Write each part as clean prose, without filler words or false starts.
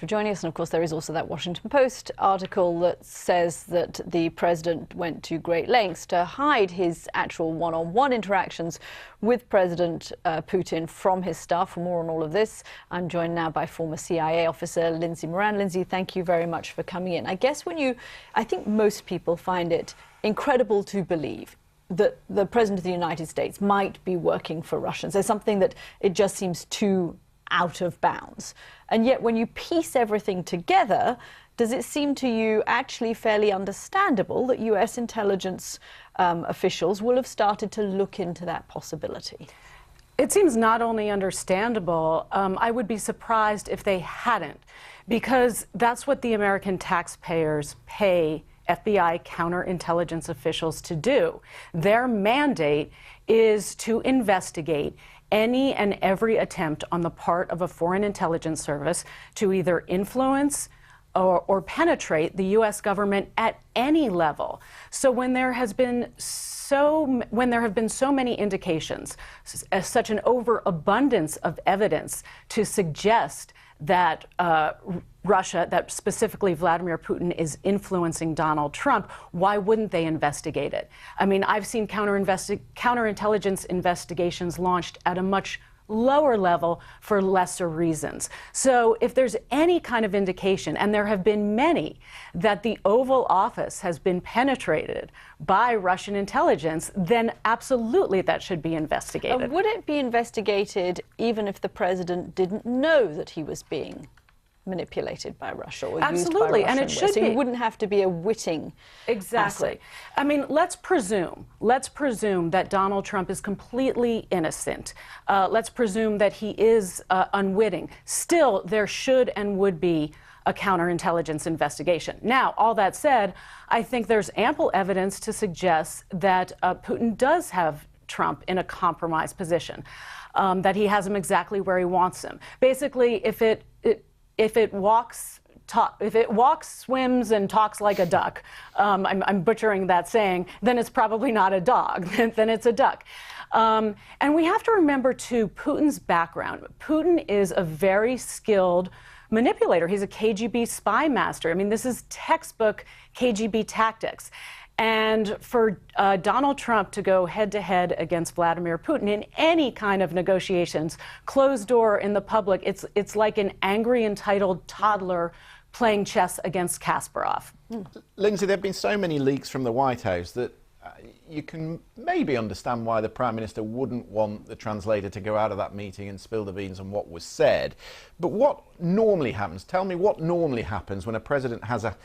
for joining us. And of course, there is also that Washington Post article that says that the president went to great lengths to hide his actual one-on-one interactions with President Putin from his staff. For more on all of this, I'm joined now by former CIA officer Lindsay Moran. Lindsay, thank you very much for coming in. I guess I think most people find it incredible to believe that the President of the United States might be working for Russians. There's something that it just seems too out of bounds. And yet when you piece everything together, does it seem to you actually fairly understandable that US intelligence officials will have started to look into that possibility? It seems not only understandable, I would be surprised if they hadn't, because that's what the American taxpayers pay FBI counterintelligence officials to do. Their mandate is to investigate any and every attempt on the part of a foreign intelligence service to either influence or penetrate the U.S. government at any level. So when there have been so many indications, such an overabundance of evidence to suggest that Russia, that specifically Vladimir Putin, is influencing Donald Trump, why wouldn't they investigate it? I mean, I've seen counterintelligence investigations launched at a much lower level for lesser reasons. So if there's any kind of indication, and there have been many, that the Oval Office has been penetrated by Russian intelligence, then absolutely that should be investigated. Would it be investigated even if the president didn't know that he was being manipulated by Russia or Absolutely, used by Russia? and it should so be. you wouldn't have to be a witting Exactly. asset. I mean, let's presume that Donald Trump is completely innocent. Let's presume that he is unwitting. Still, there should and would be a counterintelligence investigation. Now, all that said, I think there's ample evidence to suggest that Putin does have Trump in a compromised position, that he has him exactly where he wants him. Basically, if it walks, swims, and talks like a duck, I'm butchering that saying, then it's probably not a dog, then it's a duck. And we have to remember, too, Putin's background. Putin is a very skilled manipulator. He's a KGB spy master. I mean, this is textbook KGB tactics. And for Donald Trump to go head-to-head against Vladimir Putin in any kind of negotiations, closed door in the public, it's like an angry, entitled toddler playing chess against Kasparov. Lindsay, there have been so many leaks from the White House that you can maybe understand why the Prime Minister wouldn't want the translator to go out of that meeting and spill the beans on what was said. But what normally happens? Tell me what normally happens when a president has a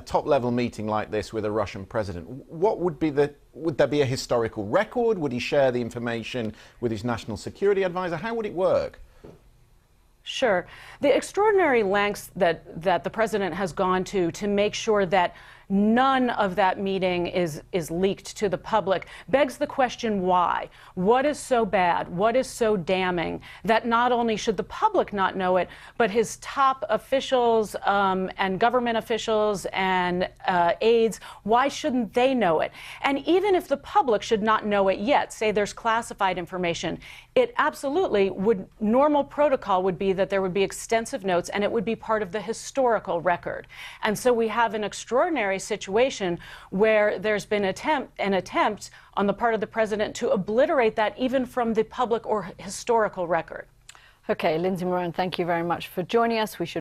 top-level meeting like this with a Russian president. What would there be a historical record? Would he share the information with his national security advisor? How would it work? Sure. The extraordinary lengths that the president has gone to make sure that none of that meeting is leaked to the public begs the question, why? What is so bad? What is so damning that not only should the public not know it, but his top officials and government officials and aides, why shouldn't they know it? And even if the public should not know it yet, say there's classified information, it absolutely would, normal protocol would be that there would be extensive notes and it would be part of the historical record. And so we have an extraordinary situation where there's been an attempt on the part of the president to obliterate that even from the public or historical record. Okay, Lindsay Moran, thank you very much for joining us. We should